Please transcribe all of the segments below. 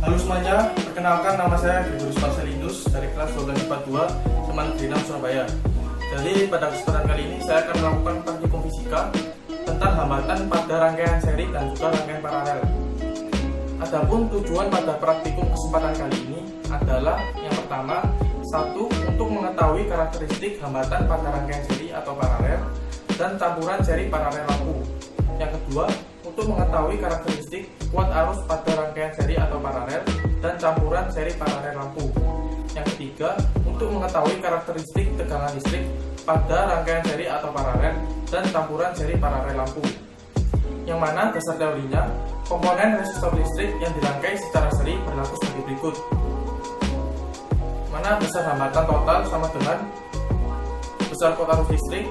Halo semuanya, perkenalkan nama saya Gregorius Marcelinus dari kelas 12 IPA 2 Taman Negeri 6 Surabaya. Jadi pada kesempatan kali ini saya akan melakukan praktikum fisika tentang hambatan pada rangkaian seri dan juga rangkaian paralel. Adapun tujuan pada praktikum kesempatan kali ini adalah yang pertama, satu, untuk mengetahui karakteristik hambatan pada rangkaian seri atau paralel dan campuran seri paralel lampu. Yang kedua, untuk mengetahui karakteristik kuat arus pada rangkaian seri atau paralel dan campuran seri paralel lampu. Yang ketiga, untuk mengetahui karakteristik tegangan listrik pada rangkaian seri atau paralel dan campuran seri paralel lampu. Yang mana dasar teorinya, komponen resistor listrik yang dirangkai secara seri berlaku sebagai berikut. Mana besar hambatan total sama dengan besar kuat arus listrik,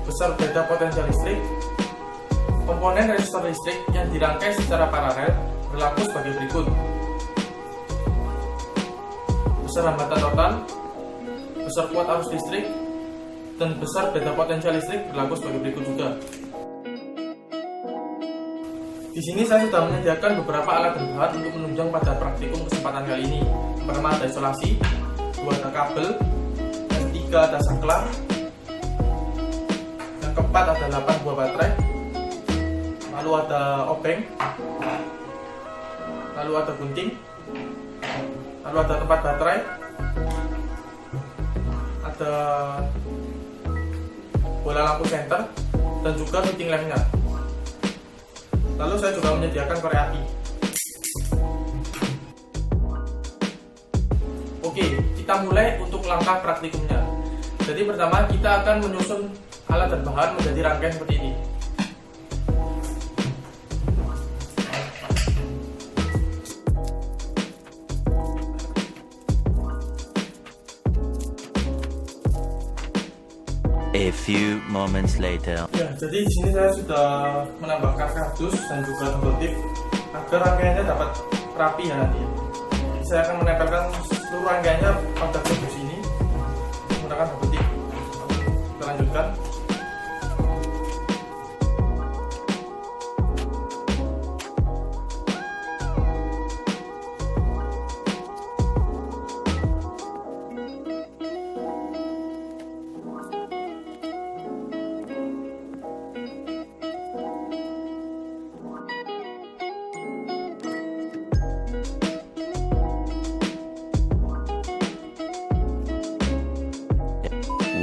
besar beda potensial listrik. Komponen resistor listrik yang dirangkai secara paralel berlaku sebagai berikut. Besar hambatan total, besar kuat arus listrik, dan besar beda potensial listrik berlaku sebagai berikut juga. Di sini saya sudah menyediakan beberapa alat dan bahan untuk menunjang pada praktikum kesempatan kali ini. Yang pertama ada isolasi, dua ada kabel, yang ketiga ada saklar, yang keempat ada 8 buah baterai, lalu ada obeng, lalu ada gunting, lalu ada tempat baterai, ada bola lampu senter, dan juga fitting lamp-nya. Lalu saya juga menyediakan korek api. Oke, kita mulai untuk langkah praktikumnya. Jadi pertama kita akan menyusun alat dan bahan menjadi rangkaian seperti ini. A few moments later. Ya, jadi di sini saya sudah menambahkan kardus dan juga tombol tip agar rangkaiannya dapat rapi ya nanti. Saya akan menempelkan seluruh rangkaiannya pada kardus ini menggunakan tombol tip. Kita lanjutkan.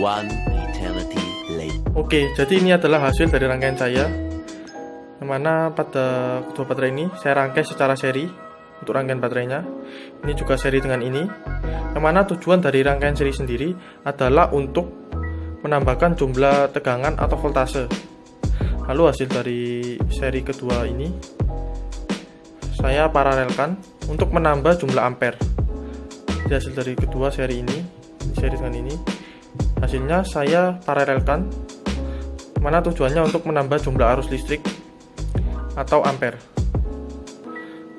One eternity later. Oke, jadi ini adalah hasil dari rangkaian saya, yang mana pada kedua baterai ini saya rangkai secara seri untuk rangkaian baterainya. Ini juga seri dengan ini, yang mana tujuan dari rangkaian seri sendiri adalah untuk menambahkan jumlah tegangan atau voltase. Lalu hasil dari seri kedua ini saya paralelkan untuk menambah jumlah ampere. Jadi hasil dari kedua seri ini, seri dengan ini, hasilnya saya paralelkan, mana tujuannya untuk menambah jumlah arus listrik atau ampere.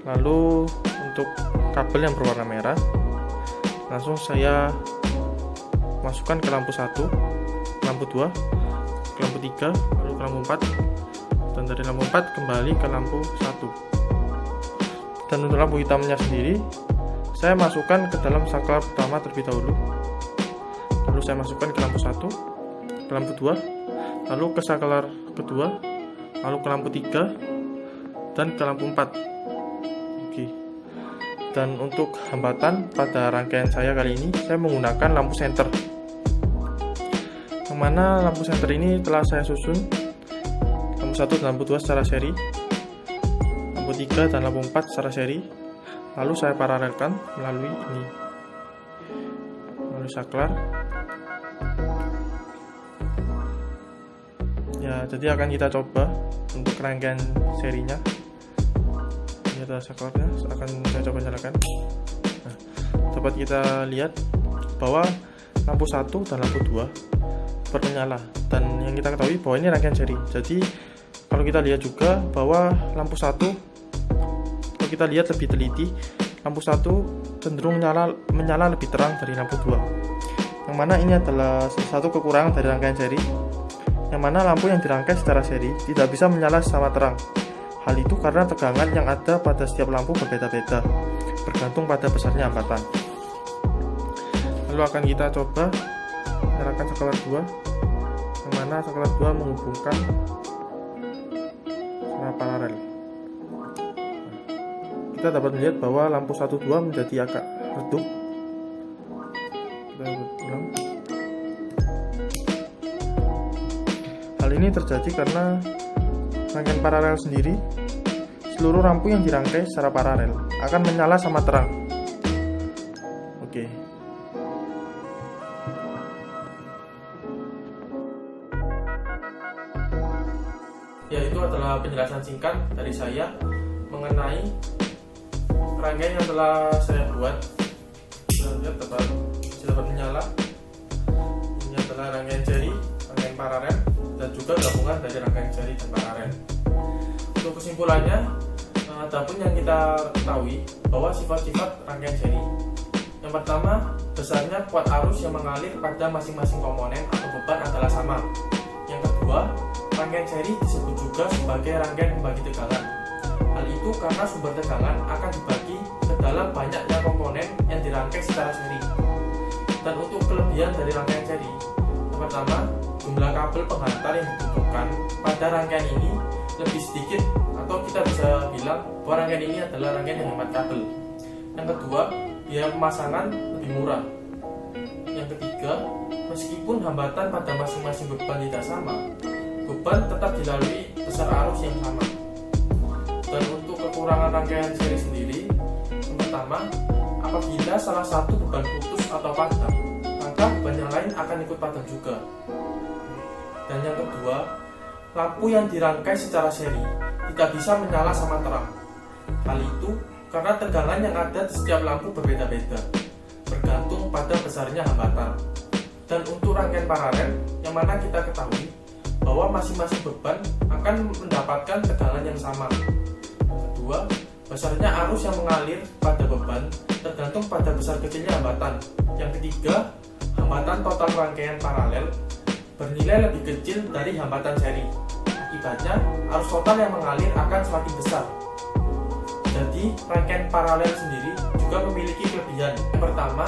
Lalu untuk kabel yang berwarna merah, langsung saya masukkan ke lampu 1, lampu 2, ke lampu 3, lalu ke lampu 4, dan dari lampu 4 kembali ke lampu 1. Dan untuk lampu hitamnya sendiri, saya masukkan ke dalam saklar pertama terlebih dahulu. Lalu saya masukkan ke lampu 1, ke lampu 2, lalu ke saklar kedua, lalu ke lampu 3, dan ke lampu 4. Oke. Dan untuk hambatan pada rangkaian saya kali ini, saya menggunakan lampu senter. Yang mana lampu senter ini telah saya susun lampu 1 dan lampu 2 secara seri, lampu 3 dan lampu 4 secara seri. Lalu saya paralelkan melalui ini, melalui saklar. Ya, jadi akan kita coba untuk rangkaian serinya. Ini adalah saklarnya, akan saya coba nyalakan. Nah, dapat kita lihat bahwa lampu 1 dan lampu 2 bermenyala, dan yang kita ketahui bahwa ini rangkaian seri. Jadi kalau kita lihat juga bahwa lampu 1, kalau kita lihat lebih teliti, lampu 1 cenderung menyala lebih terang dari lampu 2. Yang mana ini adalah salah satu kekurangan dari rangkaian seri, yang mana lampu yang dirangkai secara seri tidak bisa menyala sama terang. Hal itu karena tegangan yang ada pada setiap lampu berbeda-beda, bergantung pada besarnya hambatan. Lalu akan kita coba menyalakan saklar 2, yang mana saklar 2 menghubungkan secara paralel. Kita dapat melihat bahwa lampu 1, 2 menjadi agak redup. Kita ulang. Hal ini terjadi karena rangkaian paralel sendiri, seluruh lampu yang dirangkai secara paralel akan menyala sama terang. Oke. Ya, itu adalah penjelasan singkat dari saya mengenai rangkaian yang telah saya buat. Lihat dapat menyala. Ini adalah rangkaian seri, rangkaian paralel, dan juga gabungan dari rangkaian seri dan paralel. Untuk kesimpulannya, adapun yang kita ketahui bahwa sifat-sifat rangkaian seri. Yang pertama, besarnya kuat arus yang mengalir pada masing-masing komponen atau beban adalah sama. Yang kedua, rangkaian seri disebut juga sebagai rangkaian pembagi tegangan. Hal itu karena sumber tegangan akan dibagi ke dalam banyaknya komponen yang dirangkai secara seri. Dan untuk kelebihan dari rangkaian seri, yang pertama, jumlah kabel penghantar yang dibutuhkan pada rangkaian ini lebih sedikit, atau kita bisa bilang bahwa rangkaian ini adalah rangkaian yang hemat kabel. Yang kedua, biaya pemasangan lebih murah. Yang ketiga, meskipun hambatan pada masing-masing beban tidak sama, beban tetap dilalui besar arus yang sama. Dan untuk kekurangan rangkaian seri sendiri, yang pertama, apabila salah satu beban putus atau padam, maka beban yang lain akan ikut padam juga. Dan yang kedua, lampu yang dirangkai secara seri tidak bisa menyala sama terang. Hal itu karena tegangan yang ada di setiap lampu berbeda-beda, bergantung pada besarnya hambatan. Dan untuk rangkaian paralel, yang mana kita ketahui bahwa masing-masing beban akan mendapatkan tegangan yang sama. Kedua, besarnya arus yang mengalir pada beban tergantung pada besar kecilnya hambatan. Yang ketiga, hambatan total rangkaian paralel bernilai lebih kecil dari hambatan seri. Akibatnya, arus total yang mengalir akan semakin besar. Jadi, rangkaian paralel sendiri juga memiliki kelebihan. Yang pertama,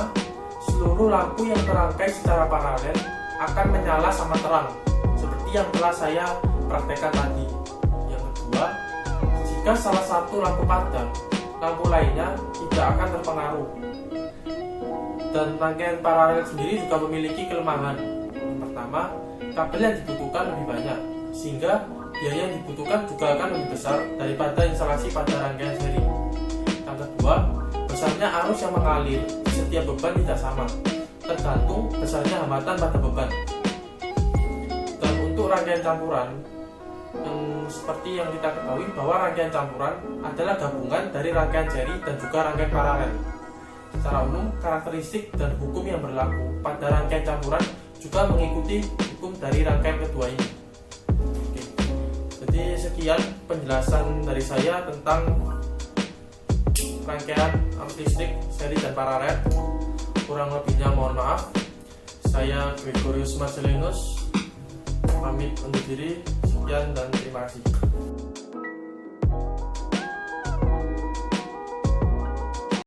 seluruh lampu yang terangkai secara paralel akan menyala sama terang, seperti yang telah saya praktekkan tadi. Yang kedua, jika salah satu lampu padam, lampu lainnya tidak akan terpengaruh. Dan rangkaian paralel sendiri juga memiliki kelemahan. Yang pertama, kabel yang dibutuhkan lebih banyak, sehingga biaya yang dibutuhkan juga akan lebih besar daripada instalasi pada rangkaian seri. Yang kedua, besarnya arus yang mengalir di setiap beban tidak sama, tergantung besarnya hambatan pada beban. Dan untuk rangkaian campuran, seperti yang kita ketahui bahwa rangkaian campuran adalah gabungan dari rangkaian seri dan juga rangkaian paralel. Secara umum, karakteristik dan hukum yang berlaku pada rangkaian campuran juga mengikuti hukum dari rangkaian kedua ini. Oke. Jadi sekian penjelasan dari saya tentang rangkaian arus listrik seri dan paralel. Kurang lebihnya mohon maaf. Saya Gregorius Marcelinus pamit undur diri. Sekian dan terima kasih.